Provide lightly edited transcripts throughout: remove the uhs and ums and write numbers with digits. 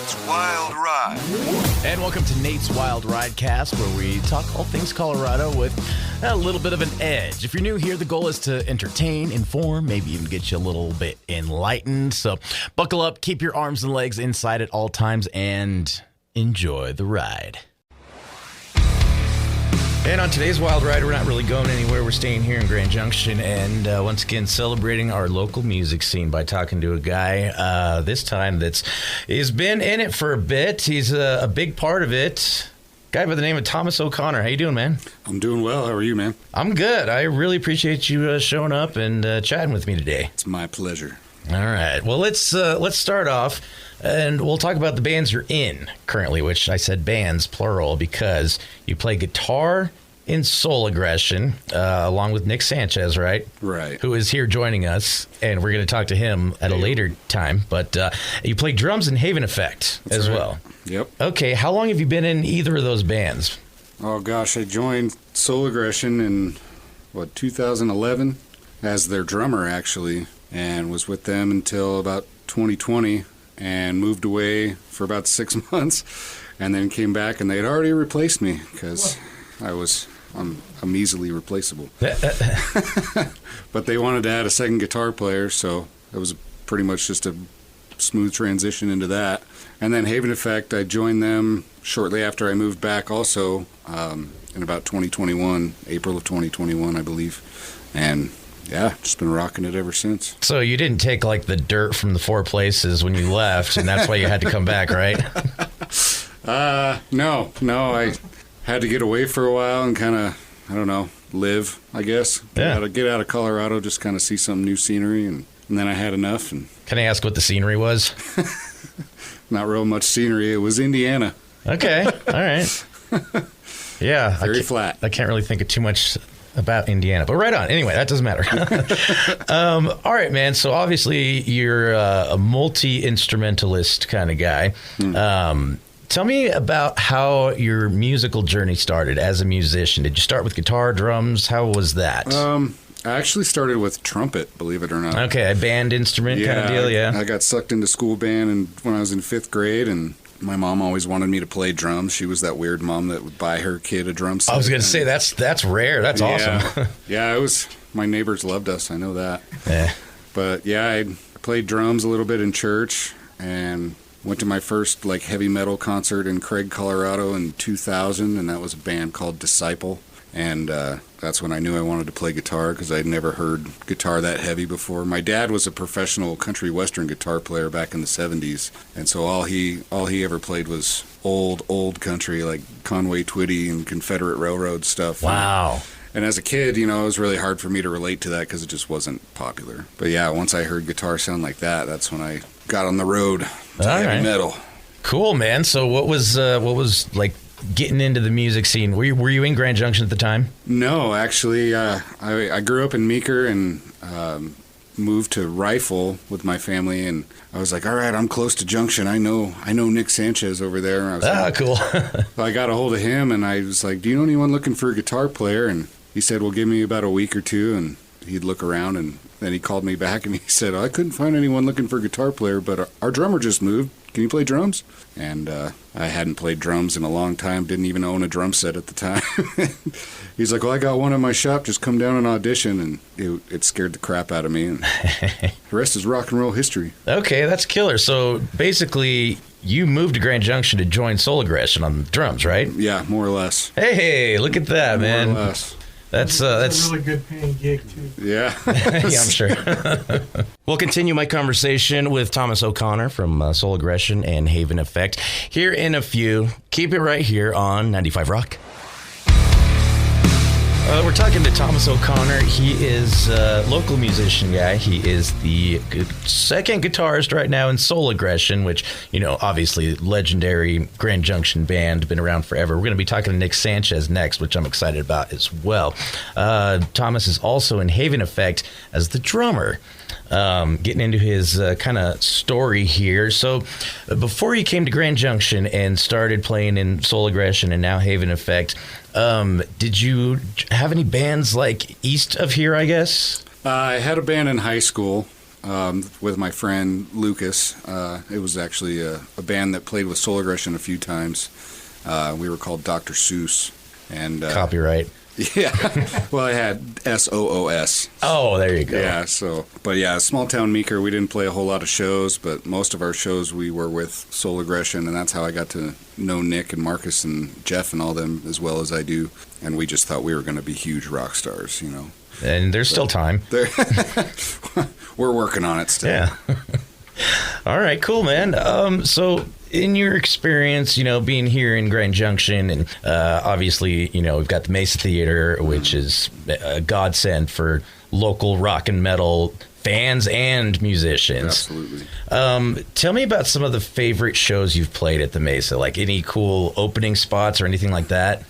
Nate's Wild Ride. And welcome to Nate's Wild Ride Cast, where we talk all things Colorado with a little bit of an edge. If you're new here, the goal is to entertain, inform, maybe even get you a little bit enlightened. So buckle up, keep your arms and legs inside at all times, and enjoy the ride. And on today's Wild Ride, we're not really going anywhere. We're staying here in Grand Junction and once again celebrating our local music scene by talking to a guy this time he's been in it for a bit. He's a big part of it. Guy by the name of Thomas O'Connor. How you doing, man? I'm doing well. How are you, man? I'm good. I really appreciate you showing up and chatting with me today. It's my pleasure. All right. Well, let's start off, and we'll talk about the bands you're in currently, which I said bands, plural, because you play guitar in Soul Aggression, along with Nick Sanchez, right? Right. Who is here joining us, and we're going to talk to him at a later time. But you play drums in Haven Effect as well. Yep. Okay. How long have you been in either of those bands? Oh, gosh. I joined Soul Aggression in, 2011 as their drummer, actually, and was with them until about 2020 and moved away for about 6 months and then came back, and they had already replaced me because I'm easily replaceable. But they wanted to add a second guitar player, so it was pretty much just a smooth transition into that. And then Haven Effect, I joined them shortly after I moved back also in about 2021, April of 2021, I believe. And yeah, just been rocking it ever since. So you didn't take like the dirt from the four places when you left, and that's why you had to come back, right? No, I had to get away for a while and kind of, live, I guess. Get out of Colorado, just kind of see some new scenery, and then I had enough. And Can I ask what the scenery was? not real much scenery. It was Indiana. Okay, all right. Yeah. Very flat. I can't really think of too much about Indiana, but right on. Anyway, that doesn't matter. All right, man. So obviously you're a multi-instrumentalist kind of guy. Tell me about how your musical journey started as a musician. Did you start with guitar, drums? How was that? I actually started with trumpet, believe it or not. Okay, a band instrument kind of deal, yeah. I got sucked into school band when I was in 5th grade, and my mom always wanted me to play drums. She was that weird mom that would buy her kid a drum set. I was going to say, that's rare. That's awesome. Yeah, it was. My neighbors loved us. I know that. Yeah. But yeah, I played drums a little bit in church and went to my first heavy metal concert in Craig, Colorado in 2000, and that was a band called Disciple. And that's when I knew I wanted to play guitar because I'd never heard guitar that heavy before. My dad was a professional country western guitar player back in the 70s, and so all he ever played was old country, like Conway Twitty and Confederate Railroad stuff. Wow. And as a kid, it was really hard for me to relate to that because it just wasn't popular. But yeah, once I heard guitar sound like that, that's when I got on the road to heavy metal. Cool, man. So what was like getting into the music scene? Were you in Grand Junction at the time? No, actually, I grew up in Meeker and moved to Rifle with my family, and I was like, all right, I'm close to Junction. I know Nick Sanchez over there. And I was cool. So I got a hold of him, and I was like, do you know anyone looking for a guitar player? And he said, well, give me about a week or two, and he'd look around, and then he called me back, and he said, I couldn't find anyone looking for a guitar player, but our drummer just moved. Can you play drums? And I hadn't played drums in a long time, didn't even own a drum set at the time. He's like, well, I got one in my shop, just come down and audition, and it scared the crap out of me, and the rest is rock and roll history. Okay, that's killer. So basically, you moved to Grand Junction to join Soul Aggression on the drums, right? Yeah, more or less. Hey, look at that, man. More or less. That's a really good paying gig, too. Yeah. Yeah, I'm sure. We'll continue my conversation with Thomas O'Connor from Soul Aggression and Haven Effect here in a few. Keep it right here on 95 Rock. We're talking to Thomas O'Connor. He is a local musician guy. He is the second guitarist right now in Soul Aggression, which, obviously legendary Grand Junction band, been around forever. We're going to be talking to Nick Sanchez next, which I'm excited about as well. Thomas is also in Haven Effect as the drummer. Getting into his kind of story here. So before you came to Grand Junction and started playing in Soul Aggression and now Haven Effect, did you have any bands like east of here, I guess? I had a band in high school with my friend Lucas. It was actually a band that played with Soul Aggression a few times. We were called Dr. Seuss. And Copyright. Yeah. Well, I had SOOS. Oh, there you go. Yeah, but yeah, small town Meeker, we didn't play a whole lot of shows, but most of our shows we were with Soul Aggression, and that's how I got to know Nick and Marcus and Jeff and all them as well as I do. And we just thought we were going to be huge rock stars, you know. And there's still time. We're working on it still. Yeah. All right, cool, man. So in your experience, you know, being here in Grand Junction, and obviously, you know, we've got the Mesa Theater, which is a godsend for local rock and metal fans and musicians. Absolutely. Tell me about some of the favorite shows you've played at the Mesa, like any cool opening spots or anything like that.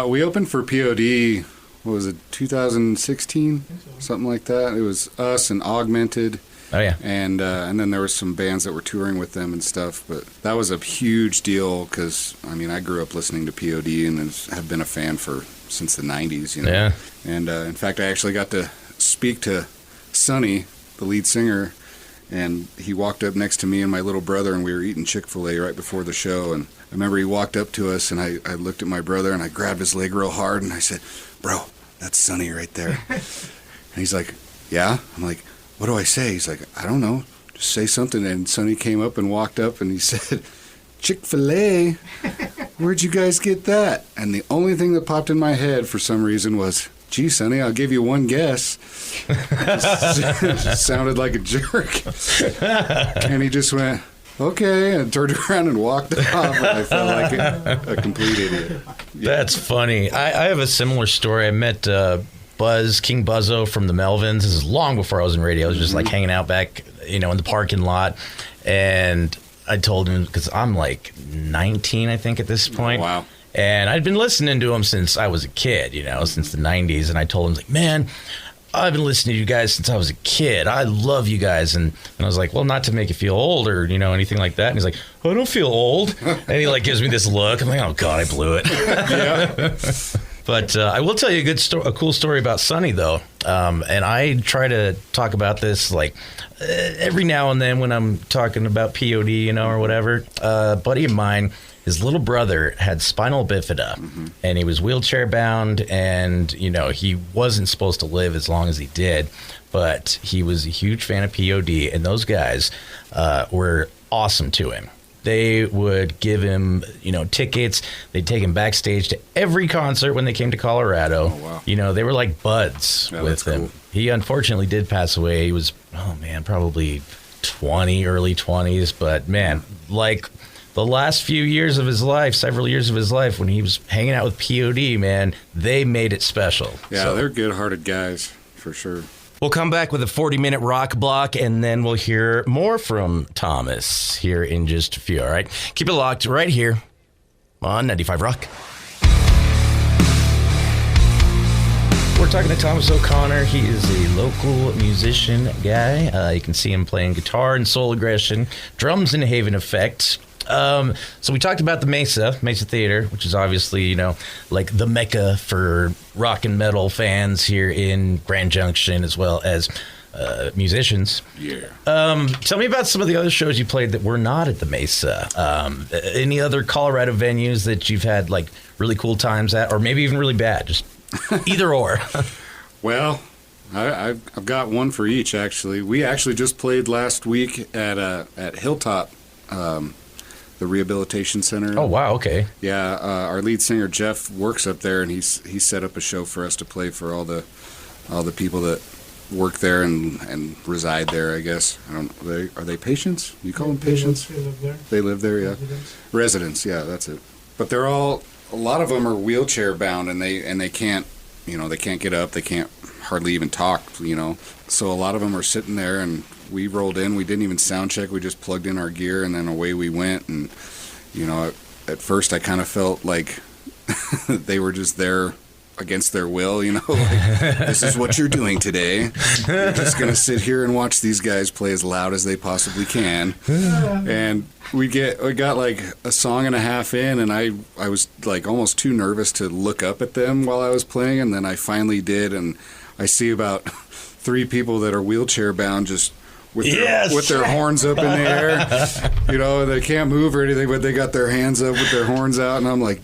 We opened for POD, what was it, 2016? Something like that. It was us and Augmented. Oh, yeah. And then there were some bands that were touring with them and stuff. But that was a huge deal because, I mean, I grew up listening to POD and have been a fan since the 90s, you know. Yeah. And, in fact, I actually got to speak to Sonny, the lead singer, and he walked up next to me and my little brother, and we were eating Chick-fil-A right before the show. And I remember he walked up to us, and I looked at my brother, and I grabbed his leg real hard, and I said, "Bro, that's Sonny right there." And he's like, "Yeah?" I'm like, "What do I say?" He's like, "I don't know. Just say something." And Sonny came up and walked up and he said, "Chick-fil-A, where'd you guys get that?" And the only thing that popped in my head for some reason was, "Gee, Sonny, I'll give you one guess." It sounded like a jerk. And he just went, "Okay," and turned around and walked off. And I felt like a complete idiot. That's funny. I have a similar story. I met King Buzzo from the Melvins. This is long before I was in radio. I was just like hanging out back, you know, in the parking lot. And I told him, because I'm like 19, I think, at this point. Wow. And I'd been listening to him since I was a kid, you know, since the 90s. And I told him, like, "Man, I've been listening to you guys since I was a kid. I love you guys." And I was like, "Well, not to make you feel old or, you know, anything like that." And he's like, "I don't feel old." And he like gives me this look. I'm like, "Oh God, I blew it." Yeah. But I will tell you a cool story about Sonny, though. And I try to talk about this like every now and then when I'm talking about POD, you know, or whatever. A buddy of mine, his little brother had spinal bifida, and he was wheelchair bound, and, you know, he wasn't supposed to live as long as he did, but he was a huge fan of POD, and those guys were awesome to him. They would give him, you know, tickets. They'd take him backstage to every concert when they came to Colorado. Oh, wow. You know, they were like buds with him. Cool. He unfortunately did pass away. He was, probably 20, early 20s. But, man, like the last few years of his life, several years of his life, when he was hanging out with POD, man, they made it special. Yeah, So, they're good-hearted guys, for sure. we'll come back with a 40-minute rock block, and then we'll hear more from Thomas here in just a few, all right? Keep it locked right here on 95 Rock. We're talking to Thomas O'Connor. He is a local musician guy. You can see him playing guitar in Soul Aggression, drums in Haven Effect. So we talked about the Mesa Theater, which is obviously, you know, like the mecca for rock and metal fans here in Grand Junction, as well as musicians. Yeah. Tell me about some of the other shows you played that were not at the Mesa. Any other Colorado venues that you've had like really cool times at, or maybe even really bad? Just either or. Well, I've got one for each, actually. We actually just played last week at Hilltop, the rehabilitation center. Oh, wow, okay. Yeah, our lead singer Jeff works up there, and he set up a show for us to play for all the people that work there and reside there. I guess are they patients? You call them patients? They live there. They live there, yeah. Residents, yeah, that's it. But they're all, a lot of them are wheelchair bound, and they can't, you know, they can't get up, they can't hardly even talk, you know. So a lot of them are sitting there, and we rolled in. We didn't even sound check. We just plugged in our gear, and then away we went. And, you know, at first I kind of felt like they were just there against their will, you know, like, this is what you're doing today. You're just going to sit here and watch these guys play as loud as they possibly can. And we got like a song and a half in, and I was like almost too nervous to look up at them while I was playing, and then I finally did, and I see about 3 people that are wheelchair bound just with Yes! with their horns up in the air. You know, they can't move or anything, but they got their hands up with their horns out, and I'm like,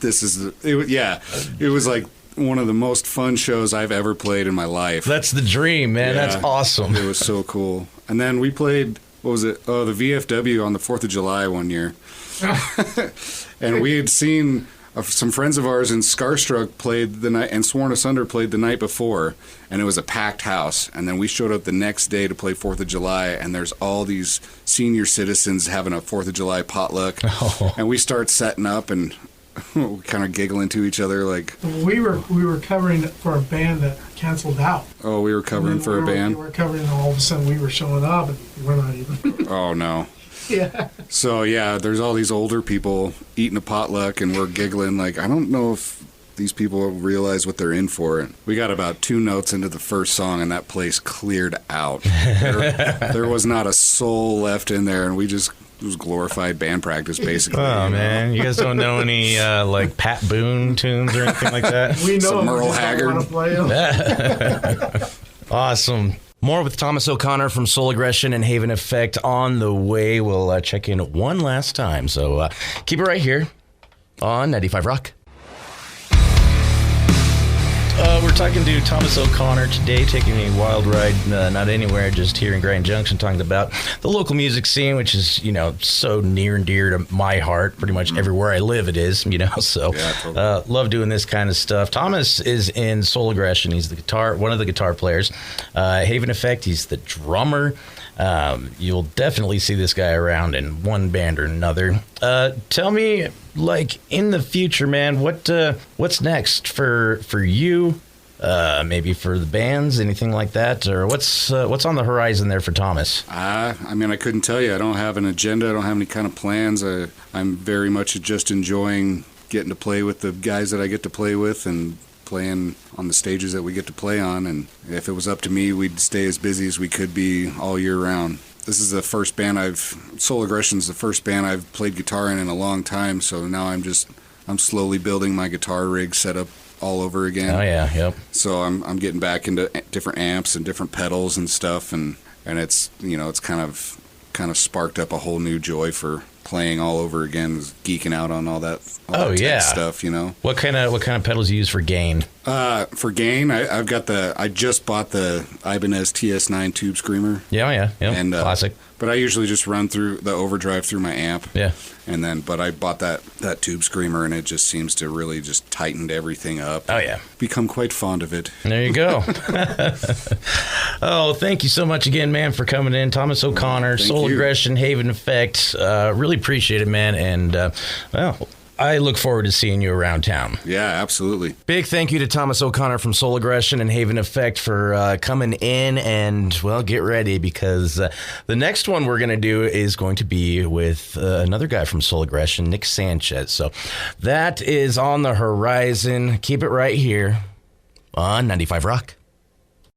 this is it was like one of the most fun shows I've ever played in my life. That's the dream, man. Yeah. That's awesome. It was so cool. And then we played, what was it? Oh, the VFW on the 4th of July one year. And we had seen some friends of ours in Scarstruck played the night, and Sworn Asunder played the night before, and it was a packed house. And then we showed up the next day to play 4th of July, and there's all these senior citizens having a 4th of July potluck. Oh. And we start setting up and kind of giggling to each other like, We were covering for a band that canceled out. oh, we were covering for a band. We were covering, and all of a sudden we were showing up, and we're not even. Oh, no. Yeah. So, yeah, there's all these older people eating a potluck, and we're giggling like, I don't know if these people realize what they're in for. We got about 2 notes into the first song, and that place cleared out. There was not a soul left in there, and it was glorified band practice, basically. Oh, man. You guys don't know any, like, Pat Boone tunes or anything like that? We know Some them, we Merle just don't Haggard. wanna play 'em. Awesome. More with Thomas O'Connor from Soul Aggression and Haven Effect on the way. We'll check in one last time. So keep it right here on 95 Rock. We're talking to Thomas O'Connor today, taking a wild ride, not anywhere, just here in Grand Junction, talking about the local music scene, which is, so near and dear to my heart. Pretty much everywhere I live, it is, so Yeah, totally. love doing this kind of stuff. Thomas is in Soul Aggression. He's one of the guitar players. Haven Effect, he's the drummer. You'll definitely see this guy around in one band or another. Tell me, like, in the future, man, what's next for you? Maybe for the bands, anything like that, or what's on the horizon there for Thomas? I couldn't tell you. I don't have an agenda. I don't have any kind of plans. I'm very much just enjoying getting to play with the guys that I get to play with and playing on the stages that we get to play on. And if it was up to me, we'd stay as busy as we could be all year round. This is the first band Soul Aggression's the first band I've played guitar in a long time. So now I'm slowly building my guitar rig set up all over again. Oh yeah, yep. So I'm getting back into different amps and different pedals and stuff, and it's it's kind of sparked up a whole new joy for playing all over again, geeking out on all that tech stuff. What kind of pedals you use for gain? For gain, I just bought the Ibanez TS9 Tube Screamer. Yeah, And classic. But I usually just run through the overdrive through my amp. Yeah. But I bought that Tube Screamer, and it just seems to really just tightened everything up. Oh yeah. Become quite fond of it. There you go. Oh, thank you so much again, man, for coming in. Thomas O'Connor, Thank Soul you. Aggression, Haven Effect. Really appreciate it, man. And, I look forward to seeing you around town. Yeah, absolutely. Big thank you to Thomas O'Connor from Soul Aggression and Haven Effect for coming in. And, well, get ready, because the next one we're going to do is going to be with another guy from Soul Aggression, Nick Sanchez. So that is on the horizon. Keep it right here on 95 Rock.